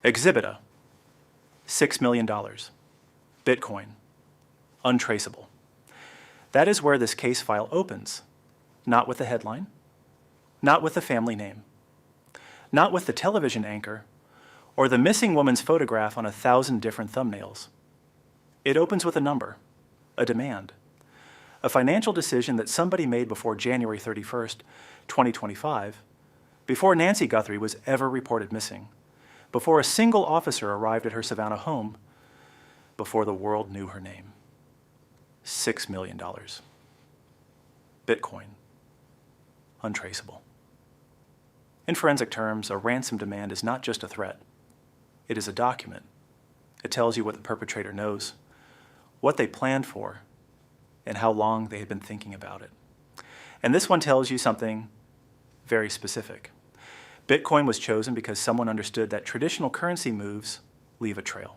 Exhibit A, $6 million. Bitcoin, untraceable. That is where this case file opens, not with the headline, not with the family name, not with the television anchor, or the missing woman's photograph on 1,000 different thumbnails. It opens with a number, a demand, a financial decision that somebody made before January 31st, 2025, before Nancy Guthrie was ever reported missing, before a single officer arrived at her Savannah home, before the world knew her name. $6 million. Bitcoin, untraceable. In forensic terms, a ransom demand is not just a threat. It is a document. It tells you what the perpetrator knows, what they planned for, and how long they had been thinking about it. And this one tells you something very specific. Bitcoin was chosen because someone understood that traditional currency moves leave a trail.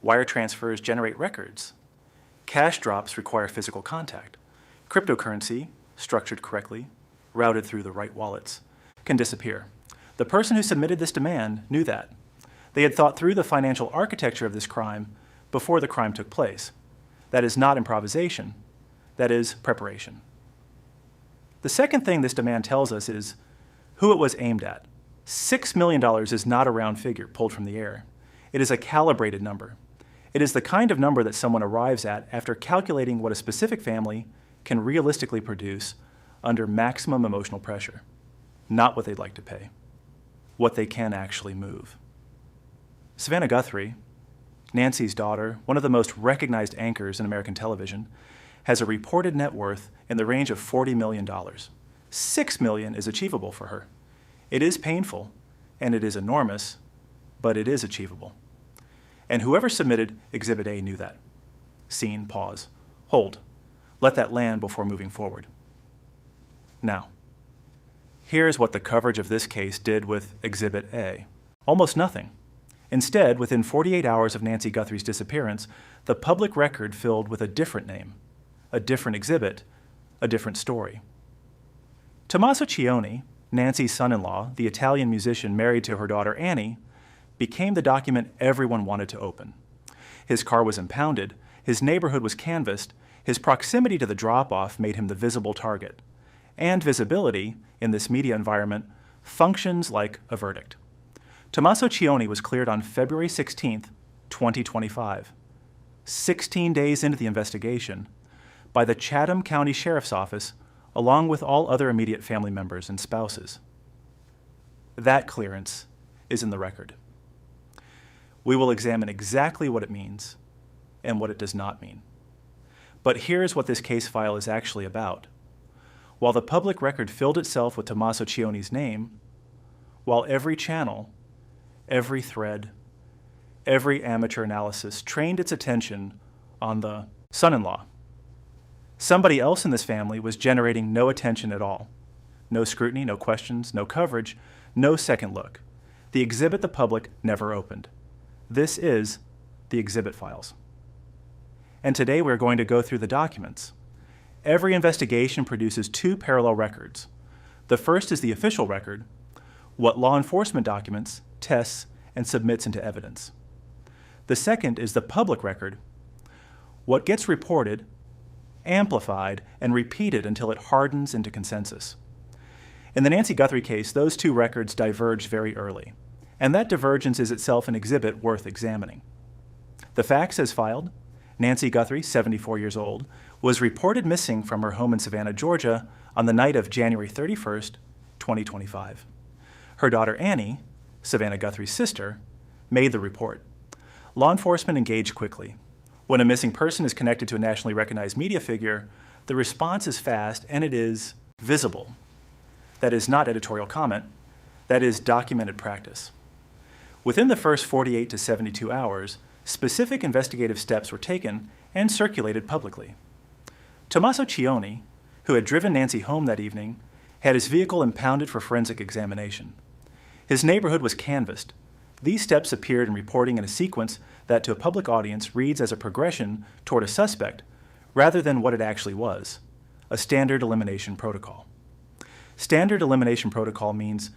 Wire transfers generate records. Cash drops require physical contact. Cryptocurrency, structured correctly, routed through the right wallets, can disappear. The person who submitted this demand knew that. They had thought through the financial architecture of this crime before the crime took place. That is not improvisation. That is preparation. The second thing this demand tells us is who it was aimed at. $6 million is not a round figure pulled from the air. It is a calibrated number. It is the kind of number that someone arrives at after calculating what a specific family can realistically produce under maximum emotional pressure. Not what they'd like to pay, what they can actually move. Savannah Guthrie, Nancy's daughter, one of the most recognized anchors in American television, has a reported net worth in the range of $40 million. $6 million is achievable for her. It is painful, and it is enormous, but it is achievable. And whoever submitted Exhibit A knew that. Scene, pause, hold. Let that land before moving forward. Now, here's what the coverage of this case did with Exhibit A. Almost nothing. Instead, within 48 hours of Nancy Guthrie's disappearance, the public record filled with a different name, a different exhibit, a different story. Tommaso Chioni, Nancy's son-in-law, the Italian musician married to her daughter Annie, became the document everyone wanted to open. His car was impounded, his neighborhood was canvassed, his proximity to the drop-off made him the visible target. And visibility, in this media environment, functions like a verdict. Tommaso Chioni was cleared on February 16, 2025, 16 days into the investigation, by the Chatham County Sheriff's Office, along with all other immediate family members and spouses. That clearance is in the record. We will examine exactly what it means and what it does not mean. But here's what this case file is actually about. While the public record filled itself with Tommaso Chioni's name, while every channel, every thread, every amateur analysis trained its attention on the son-in-law, somebody else in this family was generating no attention at all. No scrutiny, no questions, no coverage, no second look. The exhibit the public never opened. This is the exhibit files. And today we're going to go through the documents. Every investigation produces two parallel records. The first is the official record, what law enforcement documents, tests, and submits into evidence. The second is the public record, what gets reported, amplified, and repeated until it hardens into consensus. In the Nancy Guthrie case, those two records diverged very early, and that divergence is itself an exhibit worth examining. The facts as filed: Nancy Guthrie, 74 years old, was reported missing from her home in Savannah, Georgia on the night of January 31st, 2025. Her daughter Annie, Savannah Guthrie's sister, made the report. Law enforcement engaged quickly. When a missing person is connected to a nationally recognized media figure, the response is fast and it is visible. That is not editorial comment, that is documented practice. Within the first 48 to 72 hours, specific investigative steps were taken and circulated publicly. Tommaso Chioni, who had driven Nancy home that evening, had his vehicle impounded for forensic examination. His neighborhood was canvassed. These steps appeared in reporting in a sequence that to a public audience reads as a progression toward a suspect rather than what it actually was, a standard elimination protocol. Standard elimination protocol means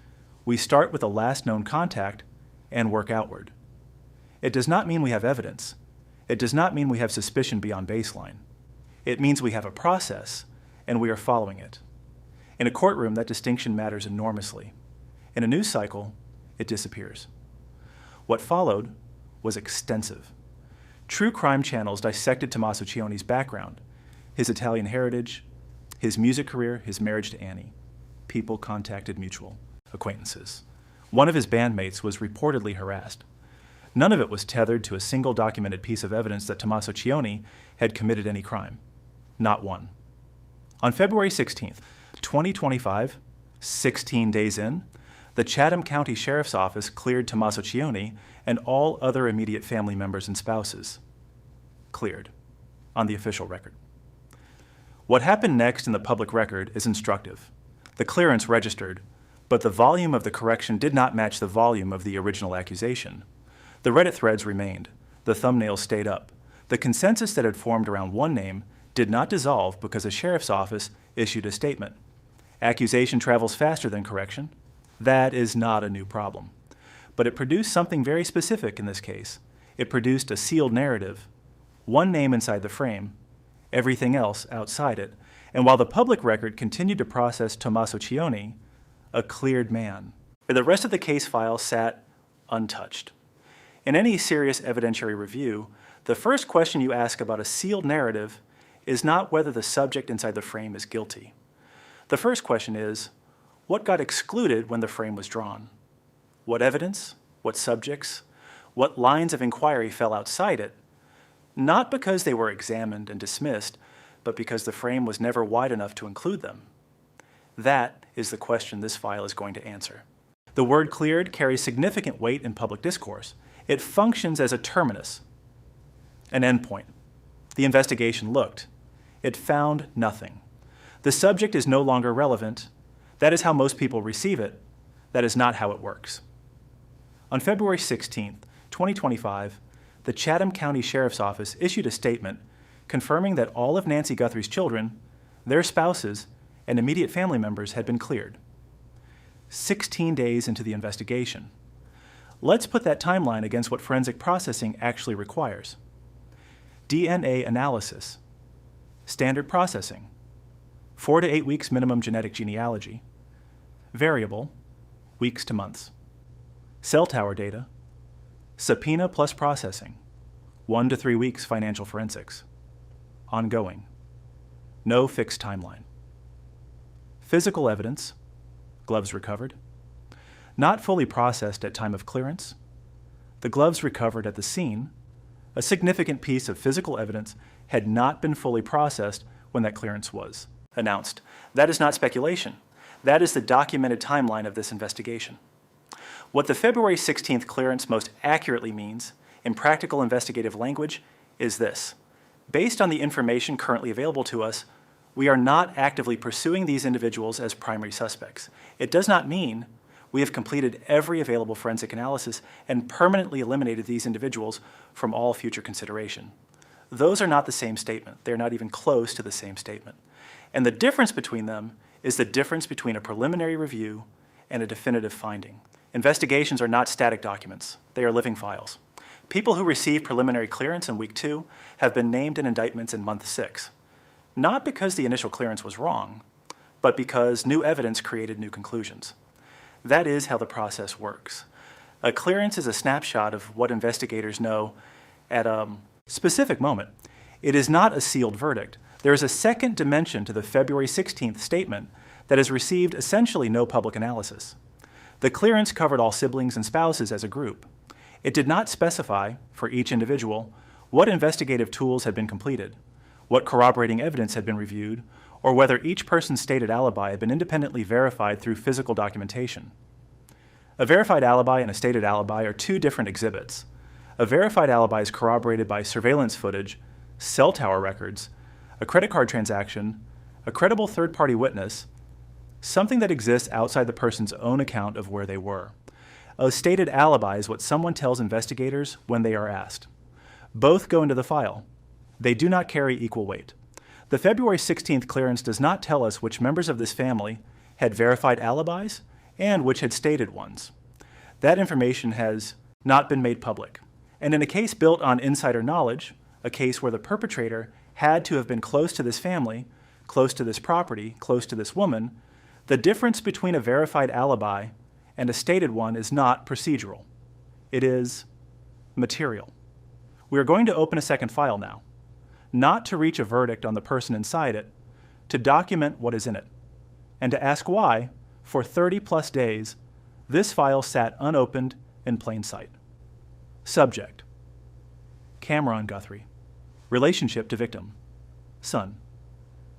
we start with the last known contact and work outward. It does not mean we have evidence. It does not mean we have suspicion beyond baseline. It means we have a process, and we are following it. In a courtroom, that distinction matters enormously. In a news cycle, it disappears. What followed was extensive. True crime channels dissected Tommaso Chioni's background, his Italian heritage, his music career, his marriage to Annie. People contacted mutual acquaintances. One of his bandmates was reportedly harassed. None of it was tethered to a single documented piece of evidence that Tommaso Chioni had committed any crime. Not one. On February 16th, 2025, 16 days in, the Chatham County Sheriff's Office cleared Tommaso Chioni and all other immediate family members and spouses. Cleared. On the official record. What happened next in the public record is instructive. The clearance registered, but the volume of the correction did not match the volume of the original accusation. The Reddit threads remained. The thumbnails stayed up. The consensus that had formed around one name did not dissolve because the sheriff's office issued a statement. Accusation travels faster than correction. That is not a new problem. But it produced something very specific in this case. It produced a sealed narrative, one name inside the frame, everything else outside it. And while the public record continued to process Tommaso Chioni, a cleared man. The rest of the case file sat untouched. In any serious evidentiary review, the first question you ask about a sealed narrative is not whether the subject inside the frame is guilty. The first question is, what got excluded when the frame was drawn? What evidence, what subjects, what lines of inquiry fell outside it, not because they were examined and dismissed, but because the frame was never wide enough to include them? That is the question this file is going to answer. The word cleared carries significant weight in public discourse. It functions as a terminus, an endpoint. The investigation looked. It found nothing. The subject is no longer relevant. That is how most people receive it. That is not how it works. On February 16th, 2025, the Chatham County Sheriff's Office issued a statement confirming that all of Nancy Guthrie's children, their spouses, and immediate family members had been cleared. 16 days into the investigation. Let's put that timeline against what forensic processing actually requires. DNA analysis, standard processing, 4 to 8 weeks minimum genetic genealogy, variable, weeks to months, cell tower data, subpoena plus processing, 1 to 3 weeks financial forensics, ongoing, no fixed timeline. Physical evidence, gloves recovered, not fully processed at time of clearance, the gloves recovered at the scene, a significant piece of physical evidence had not been fully processed when that clearance was announced. That is not speculation. That is the documented timeline of this investigation. What the February 16th clearance most accurately means, in practical investigative language, is this. Based on the information currently available to us, we are not actively pursuing these individuals as primary suspects. It does not mean we have completed every available forensic analysis and permanently eliminated these individuals from all future consideration. Those are not the same statement. They're not even close to the same statement. And the difference between them is the difference between a preliminary review and a definitive finding. Investigations are not static documents. They are living files. People who receive preliminary clearance in week 2 have been named in indictments in month 6. Not because the initial clearance was wrong, but because new evidence created new conclusions. That is how the process works. A clearance is a snapshot of what investigators know at a specific moment. It is not a sealed verdict. There is a second dimension to the February 16th statement that has received essentially no public analysis. The clearance covered all siblings and spouses as a group. It did not specify, for each individual, what investigative tools had been completed, what corroborating evidence had been reviewed, or whether each person's stated alibi had been independently verified through physical documentation. A verified alibi and a stated alibi are two different exhibits. A verified alibi is corroborated by surveillance footage, cell tower records, a credit card transaction, a credible third-party witness, something that exists outside the person's own account of where they were. A stated alibi is what someone tells investigators when they are asked. Both go into the file. They do not carry equal weight. The February 16th clearance does not tell us which members of this family had verified alibis and which had stated ones. That information has not been made public. And in a case built on insider knowledge, a case where the perpetrator had to have been close to this family, close to this property, close to this woman, the difference between a verified alibi and a stated one is not procedural. It is material. We are going to open a second file now, not to reach a verdict on the person inside it, to document what is in it, and to ask why, for 30+ days, this file sat unopened in plain sight. Subject: Camron Guthrie. Relationship to victim: son,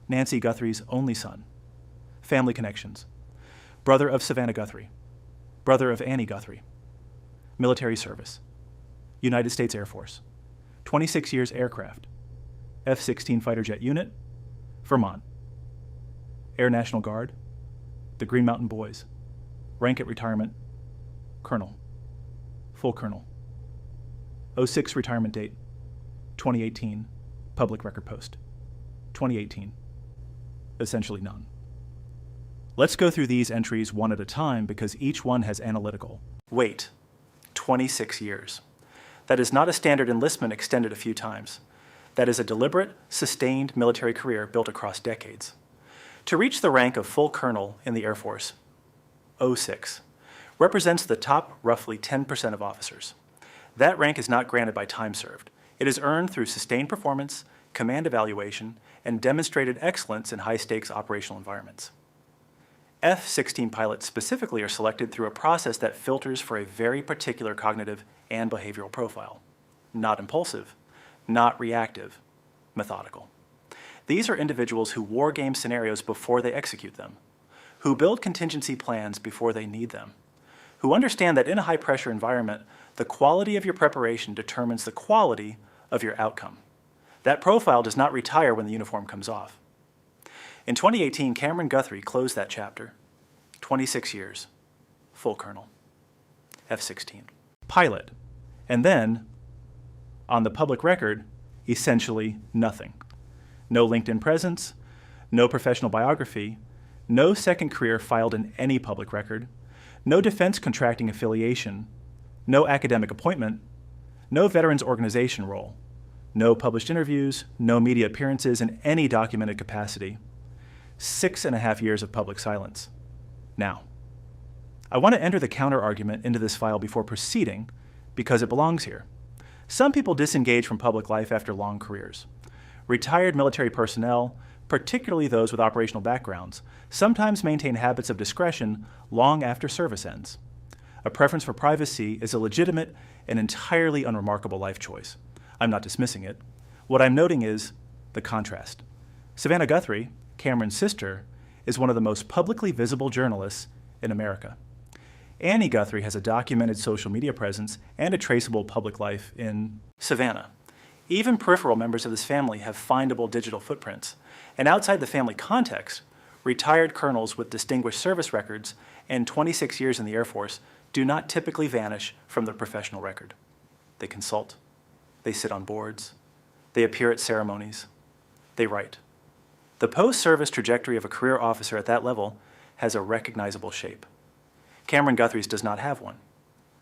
Nancy Guthrie's only son. Family connections: brother of Savannah Guthrie, brother of Annie Guthrie. Military service: United States Air Force, 26 years aircraft, F-16 fighter jet unit, Vermont. Air National Guard, the Green Mountain Boys. Rank at retirement: colonel, full colonel. 06 retirement date: 2018, public record post. 2018, essentially none. Let's go through these entries one at a time because each one has analytical. Wait, 26 years. That is not a standard enlistment extended a few times. That is a deliberate, sustained military career built across decades. To reach the rank of full colonel in the Air Force, 06, represents the top roughly 10% of officers. That rank is not granted by time served. It is earned through sustained performance, command evaluation, and demonstrated excellence in high-stakes operational environments. F-16 pilots specifically are selected through a process that filters for a very particular cognitive and behavioral profile. Not impulsive, not reactive, methodical. These are individuals who war game scenarios before they execute them, who build contingency plans before they need them, who understand that in a high-pressure environment, the quality of your preparation determines the quality of your outcome. That profile does not retire when the uniform comes off. In 2018, Camron Guthrie closed that chapter. 26 years, full colonel, F-16. Pilot, and then, on the public record, essentially nothing. No LinkedIn presence, no professional biography, no second career filed in any public record, no defense contracting affiliation, no academic appointment, no veterans organization role, no published interviews, no media appearances in any documented capacity. 6.5 years of public silence. Now, I want to enter the counter-argument into this file before proceeding because it belongs here. Some people disengage from public life after long careers. Retired military personnel, particularly those with operational backgrounds, sometimes maintain habits of discretion long after service ends. A preference for privacy is a legitimate and entirely unremarkable life choice. I'm not dismissing it. What I'm noting is the contrast. Savannah Guthrie, Camron's sister, is one of the most publicly visible journalists in America. Annie Guthrie has a documented social media presence and a traceable public life in Savannah. Even peripheral members of this family have findable digital footprints. And outside the family context, retired colonels with distinguished service records and 26 years in the Air Force do not typically vanish from their professional record. They consult, they sit on boards, they appear at ceremonies, they write. The post-service trajectory of a career officer at that level has a recognizable shape. Camron Guthrie's does not have one,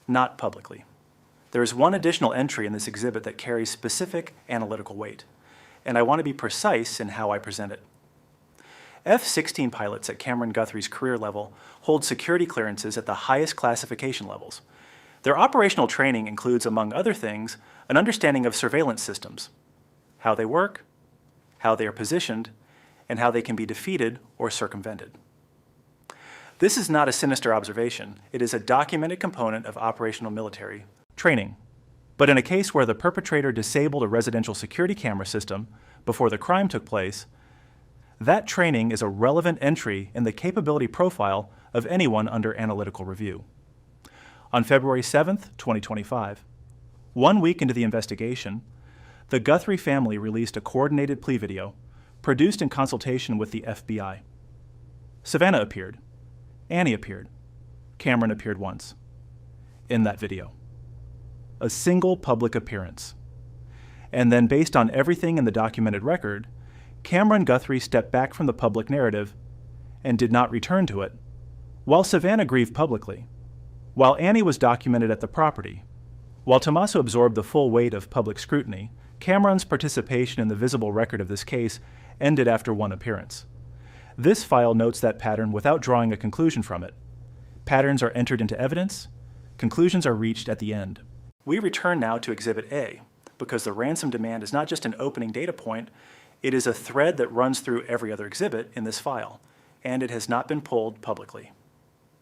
not publicly. There is one additional entry in this exhibit that carries specific analytical weight, and I want to be precise in how I present it. F-16 pilots at Camron Guthrie's career level hold security clearances at the highest classification levels. Their operational training includes, among other things, an understanding of surveillance systems, how they work, how they are positioned, and how they can be defeated or circumvented. This is not a sinister observation. It is a documented component of operational military training. But in a case where the perpetrator disabled a residential security camera system before the crime took place, that training is a relevant entry in the capability profile of anyone under analytical review. On February 7th, 2025, 1 week into the investigation, the Guthrie family released a coordinated plea video produced in consultation with the FBI. Savannah appeared, Annie appeared, Camron appeared once in that video. A single public appearance. And then based on everything in the documented record, Camron Guthrie stepped back from the public narrative and did not return to it, while Savannah grieved publicly, while Annie was documented at the property, While Tommaso absorbed the full weight of public scrutiny, Camron's participation in the visible record of this case ended after one appearance. This file notes that pattern without drawing a conclusion from it. Patterns are entered into evidence, conclusions are reached at the end. We return now to Exhibit A, because the ransom demand is not just an opening data point, it is a thread that runs through every other exhibit in this file, and it has not been pulled publicly.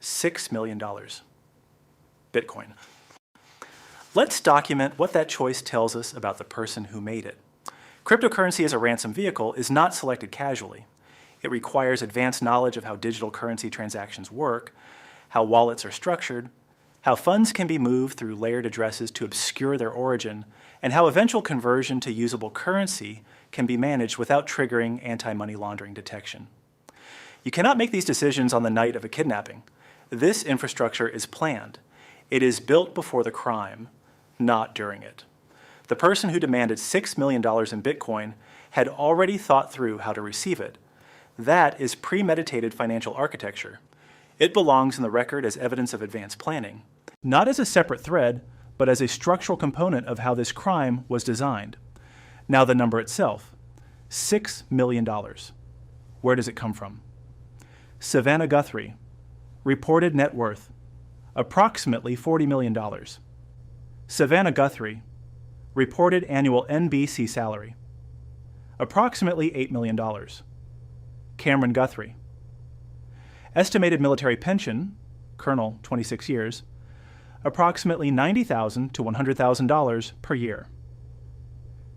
$6 million. Bitcoin. Let's document what that choice tells us about the person who made it. Cryptocurrency as a ransom vehicle is not selected casually. It requires advanced knowledge of how digital currency transactions work, how wallets are structured, how funds can be moved through layered addresses to obscure their origin, and how eventual conversion to usable currency can be managed without triggering anti-money laundering detection. You cannot make these decisions on the night of a kidnapping. This infrastructure is planned. It is built before the crime, not during it. The person who demanded $6 million in Bitcoin had already thought through how to receive it. That is premeditated financial architecture. It belongs in the record as evidence of advanced planning, not as a separate thread, but as a structural component of how this crime was designed. Now the number itself, $6 million. Where does it come from? Savannah Guthrie, reported net worth, approximately $40 million. Savannah Guthrie, reported annual NBC salary, approximately $8 million. Camron Guthrie, estimated military pension, colonel, 26 years, approximately $90,000 to $100,000 per year.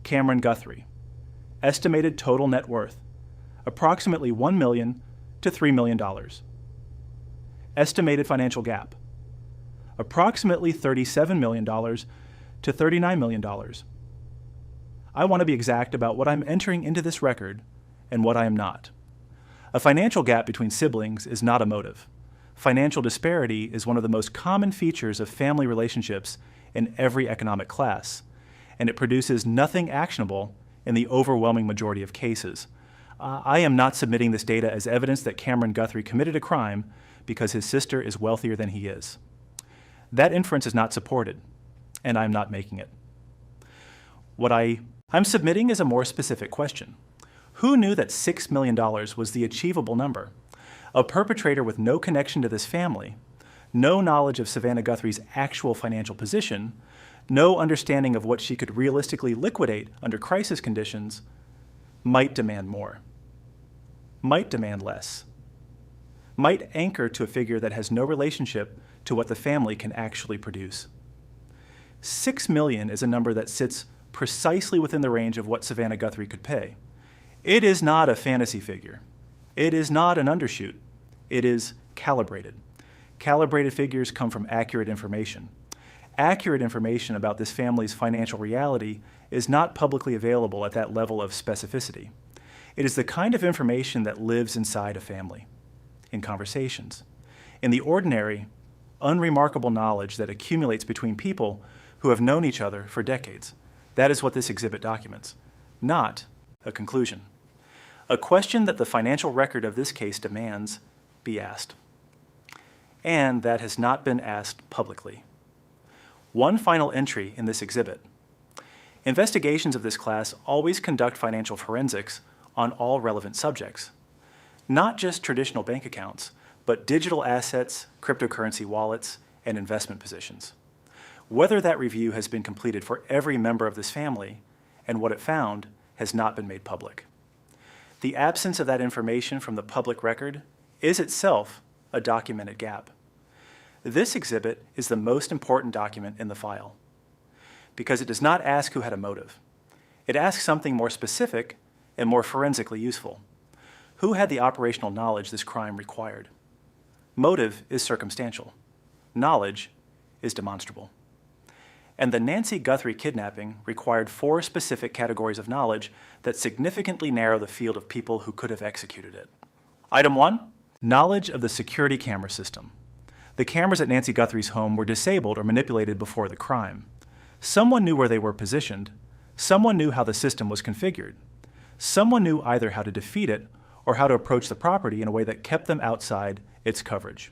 Camron Guthrie, estimated total net worth, approximately $1 million to $3 million. Estimated financial gap, approximately $37 million to $39 million. I want to be exact about what I'm entering into this record and what I am not. A financial gap between siblings is not a motive. Financial disparity is one of the most common features of family relationships in every economic class, and it produces nothing actionable in the overwhelming majority of cases. I am not submitting this data as evidence that Camron Guthrie committed a crime because his sister is wealthier than he is. That inference is not supported, and I'm not making it. What I'm submitting is a more specific question. Who knew that $6 million was the achievable number? A perpetrator with no connection to this family, no knowledge of Savannah Guthrie's actual financial position, no understanding of what she could realistically liquidate under crisis conditions, might demand more, might demand less, might anchor to a figure that has no relationship to what the family can actually produce. 6 million is a number that sits precisely within the range of what Savannah Guthrie could pay. It is not a fantasy figure. It is not an undershoot. It is calibrated. Calibrated figures come from accurate information. Accurate information about this family's financial reality is not publicly available at that level of specificity. It is the kind of information that lives inside a family, in conversations, in the ordinary, unremarkable knowledge that accumulates between people who have known each other for decades. That is what this exhibit documents, not a conclusion. A question that the financial record of this case demands be asked, and that has not been asked publicly. One final entry in this exhibit. Investigations of this class always conduct financial forensics on all relevant subjects, not just traditional bank accounts, but digital assets, cryptocurrency wallets, and investment positions. Whether that review has been completed for every member of this family and what it found has not been made public. The absence of that information from the public record is itself a documented gap. This exhibit is the most important document in the file because it does not ask who had a motive. It asks something more specific and more forensically useful. Who had the operational knowledge this crime required? Motive is circumstantial. Knowledge is demonstrable. And the Nancy Guthrie kidnapping required 4 specific categories of knowledge that significantly narrow the field of people who could have executed it. Item 1, knowledge of the security camera system. The cameras at Nancy Guthrie's home were disabled or manipulated before the crime. Someone knew where they were positioned. Someone knew how the system was configured. Someone knew either how to defeat it or how to approach the property in a way that kept them outside its coverage.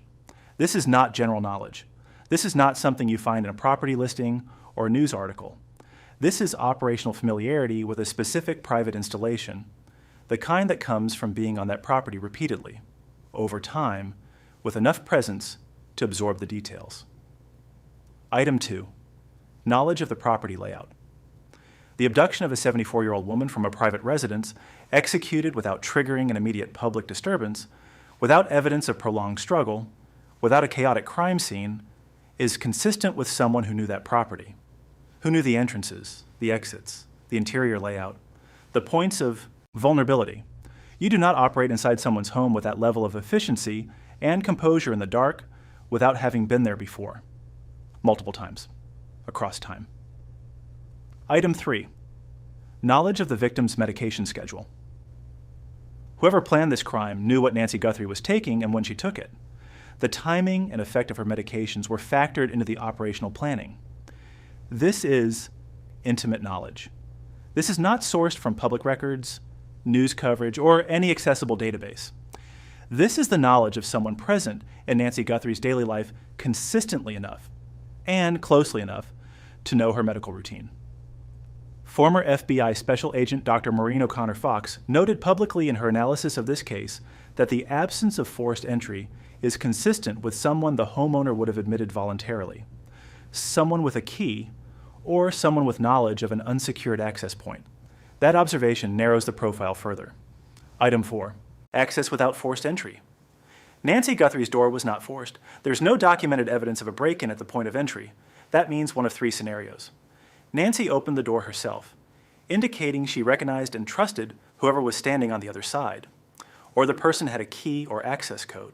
This is not general knowledge. This is not something you find in a property listing or news article. This is operational familiarity with a specific private installation, the kind that comes from being on that property repeatedly, over time, with enough presence to absorb the details. Item 2, knowledge of the property layout. The abduction of a 74-year-old woman from a private residence, executed without triggering an immediate public disturbance, without evidence of prolonged struggle, without a chaotic crime scene, is consistent with someone who knew that property, who knew the entrances, the exits, the interior layout, the points of vulnerability. You do not operate inside someone's home with that level of efficiency and composure in the dark without having been there before, multiple times, across time. Item 3, knowledge of the victim's medication schedule. Whoever planned this crime knew what Nancy Guthrie was taking and when she took it. The timing and effect of her medications were factored into the operational planning. This is intimate knowledge. This is not sourced from public records, news coverage, or any accessible database. This is the knowledge of someone present in Nancy Guthrie's daily life consistently enough and closely enough to know her medical routine. Former FBI Special Agent Dr. Maureen O'Connor Fox noted publicly in her analysis of this case that the absence of forced entry is consistent with someone the homeowner would have admitted voluntarily, someone with a key, or someone with knowledge of an unsecured access point. That observation narrows the profile further. Item 4, access without forced entry. Nancy Guthrie's door was not forced. There's no documented evidence of a break-in at the point of entry. That means one of 3 scenarios. Nancy opened the door herself, indicating she recognized and trusted whoever was standing on the other side, or the person had a key or access code,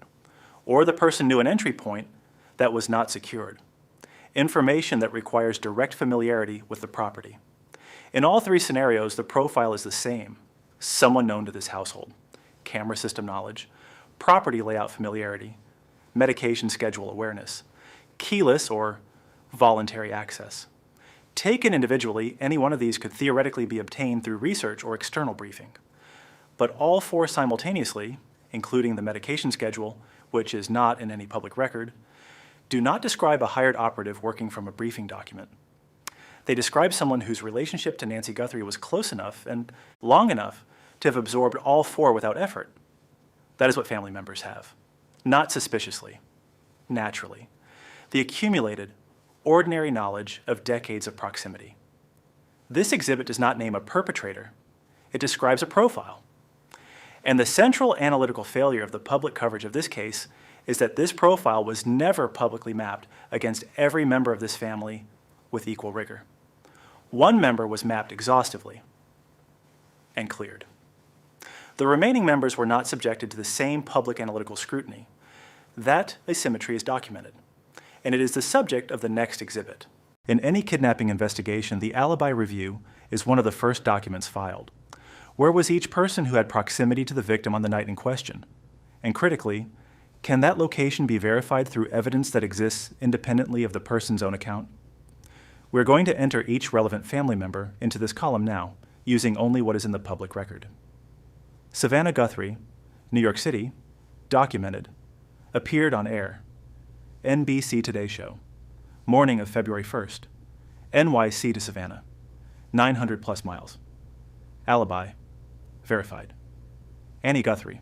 or the person knew an entry point that was not secured. Information that requires direct familiarity with the property. In all 3 scenarios, the profile is the same. Someone known to this household, camera system knowledge, property layout familiarity, medication schedule awareness, keyless or voluntary access. Taken individually, any one of these could theoretically be obtained through research or external briefing. But all 4 simultaneously, including the medication schedule, which is not in any public record, do not describe a hired operative working from a briefing document. They describe someone whose relationship to Nancy Guthrie was close enough and long enough to have absorbed all 4 without effort. That is what family members have. Not suspiciously, naturally. The accumulated, ordinary knowledge of decades of proximity. This exhibit does not name a perpetrator. It describes a profile. And the central analytical failure of the public coverage of this case is that this profile was never publicly mapped against every member of this family with equal rigor. One member was mapped exhaustively and cleared. The remaining members were not subjected to the same public analytical scrutiny. That asymmetry is documented, and it is the subject of the next exhibit. In any kidnapping investigation, the alibi review is one of the first documents filed. Where was each person who had proximity to the victim on the night in question? And critically, can that location be verified through evidence that exists independently of the person's own account? We're going to enter each relevant family member into this column now, using only what is in the public record. Savannah Guthrie, New York City, documented, appeared on air. NBC Today Show, morning of February 1st. NYC to Savannah, 900 plus miles. Alibi, verified. Annie Guthrie,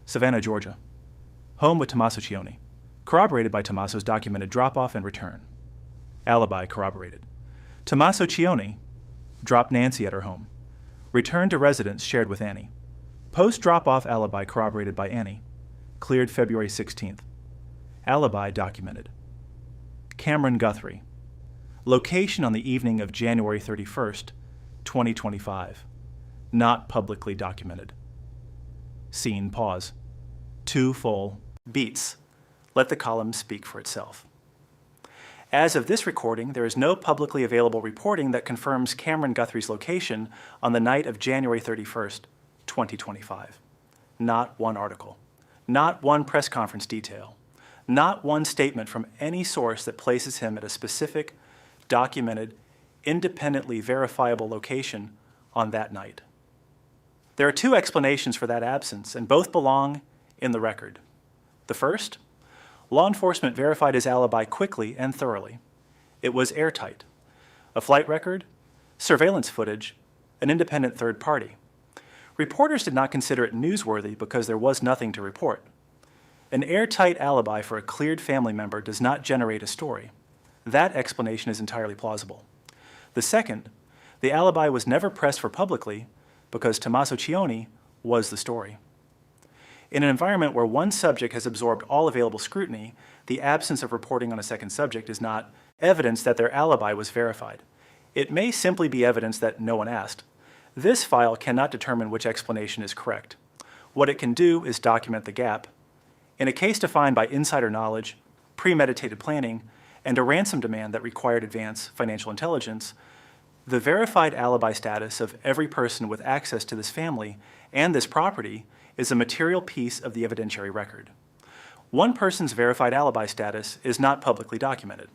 Savannah, Georgia. Home with Tommaso Chioni, corroborated by Tommaso's documented drop-off and return. Alibi corroborated. Tommaso Chioni dropped Nancy at her home. Returned to residence shared with Annie. Post-drop-off alibi corroborated by Annie. Cleared February 16th. Alibi documented. Camron Guthrie. Location on the evening of January 31st, 2025. Not publicly documented. Scene pause. 2 full beats. Let the column speak for itself. As of this recording, there is no publicly available reporting that confirms Camron Guthrie's location on the night of January 31st, 2025. Not one article. Not one press conference detail. Not one statement from any source that places him at a specific, documented, independently verifiable location on that night. There are 2 explanations for that absence, and both belong in the record. The first, law enforcement verified his alibi quickly and thoroughly. It was airtight. a flight record, surveillance footage, an independent third party. Reporters did not consider it newsworthy because there was nothing to report. An airtight alibi for a cleared family member does not generate a story. That explanation is entirely plausible. The second, the alibi was never pressed for publicly because Tommaso Chioni was the story. In an environment where one subject has absorbed all available scrutiny, the absence of reporting on a second subject is not evidence that their alibi was verified. It may simply be evidence that no one asked. This file cannot determine which explanation is correct. What it can do is document the gap. In a case defined by insider knowledge, premeditated planning, and a ransom demand that required advance financial intelligence, the verified alibi status of every person with access to this family and this property is a material piece of the evidentiary record. One person's verified alibi status is not publicly documented.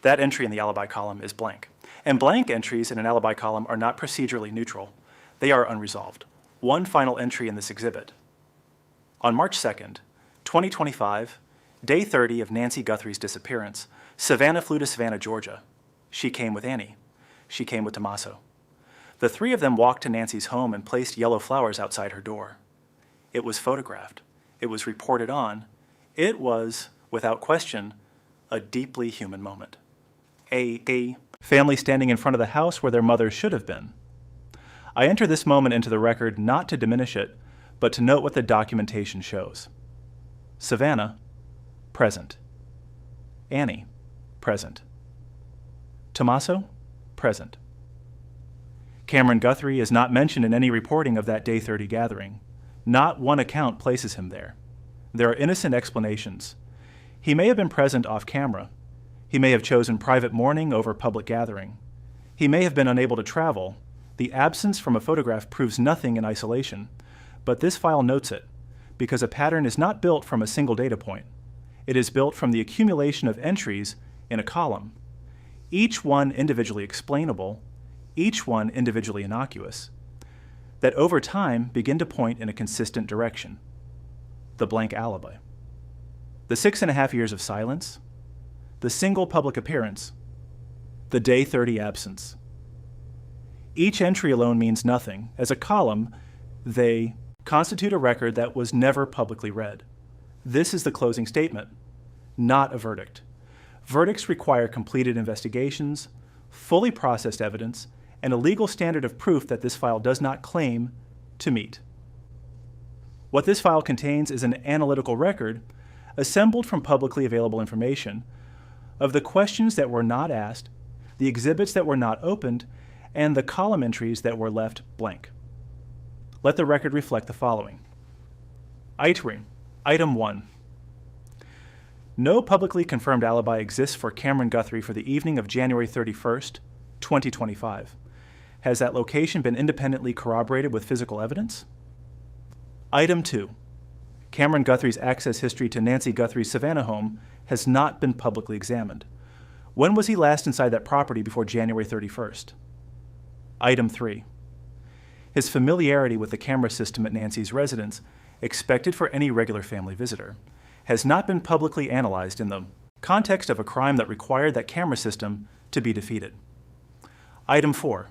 That entry in the alibi column is blank. And blank entries in an alibi column are not procedurally neutral. They are unresolved. One final entry in this exhibit. On March 2nd, 2025, day 30 of Nancy Guthrie's disappearance, Savannah flew to Savannah, Georgia. She came with Annie. She came with Tommaso. The three of them walked to Nancy's home and placed yellow flowers outside her door. It was photographed. It was reported on. It was, without question, a deeply human moment. A family standing in front of the house where their mother should have been. I enter this moment into the record not to diminish it, but to note what the documentation shows. Savannah, present. Annie, present. Tommaso, present. Camron Guthrie is not mentioned in any reporting of that day 30 gathering. Not one account places him there. There are innocent explanations. He may have been present off camera. He may have chosen private mourning over public gathering. He may have been unable to travel. The absence from a photograph proves nothing in isolation, but this file notes it, because a pattern is not built from a single data point. It is built from the accumulation of entries in a column, each one individually explainable, each one individually innocuous, that over time begin to point in a consistent direction. The blank alibi. The 6.5 years of silence, the single public appearance, the day 30 absence. Each entry alone means nothing. As a column, they constitute a record that was never publicly read. This is the closing statement, not a verdict. Verdicts require completed investigations, fully processed evidence, and a legal standard of proof that this file does not claim to meet. What this file contains is an analytical record assembled from publicly available information of the questions that were not asked, the exhibits that were not opened, and the column entries that were left blank. Let the record reflect the following. Item 1. No publicly confirmed alibi exists for Camron Guthrie for the evening of January 31st, 2025. Has that location been independently corroborated with physical evidence? Item 2. Camron Guthrie's access history to Nancy Guthrie's Savannah home has not been publicly examined. When was he last inside that property before January 31st? Item 3. His familiarity with the camera system at Nancy's residence, expected for any regular family visitor, has not been publicly analyzed in the context of a crime that required that camera system to be defeated. Item 4.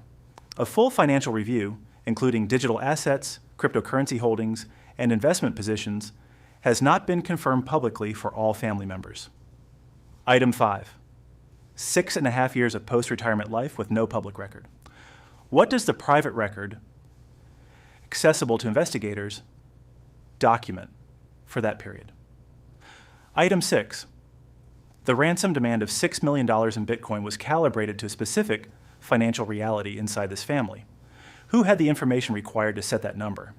A full financial review, including digital assets, cryptocurrency holdings, and investment positions, has not been confirmed publicly for all family members. Item 5. 6.5 years of post-retirement life with no public record. What does the private record, accessible to investigators, document for that period? Item 6. The ransom demand of $6 million in Bitcoin was calibrated to a specific financial reality inside this family. Who had the information required to set that number?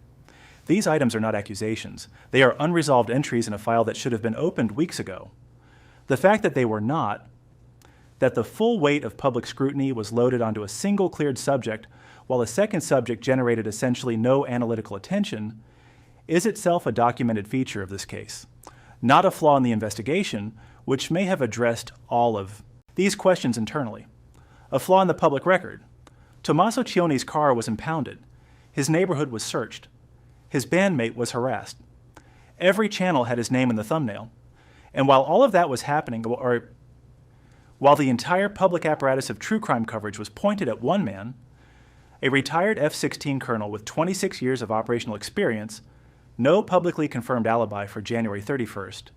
These items are not accusations. They are unresolved entries in a file that should have been opened weeks ago. The fact that they were not, that the full weight of public scrutiny was loaded onto a single cleared subject while a second subject generated essentially no analytical attention, is itself a documented feature of this case, not a flaw in the investigation, which may have addressed all of these questions internally. A flaw in the public record. Tommaso Chioni's car was impounded. His neighborhood was searched. His bandmate was harassed. Every channel had his name in the thumbnail. And while all of that was happening, or While the entire public apparatus of true crime coverage was pointed at one man, a retired F-16 colonel with 26 years of operational experience, no publicly confirmed alibi for January 31st,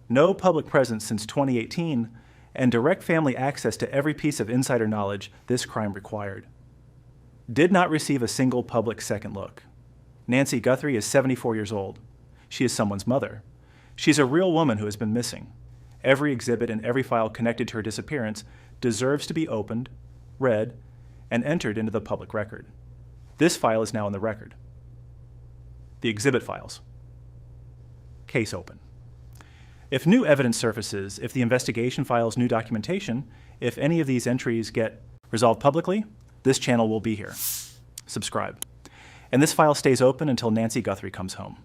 no public presence since 2018, and direct family access to every piece of insider knowledge this crime required. Did not receive a single public second look. Nancy Guthrie is 74 years old. She is someone's mother. She's a real woman who has been missing. Every exhibit and every file connected to her disappearance deserves to be opened, read, and entered into the public record. This file is now in the record. The exhibit files. Case open. If new evidence surfaces, if the investigation files new documentation, if any of these entries get resolved publicly, this channel will be here. Subscribe. And this file stays open until Nancy Guthrie comes home.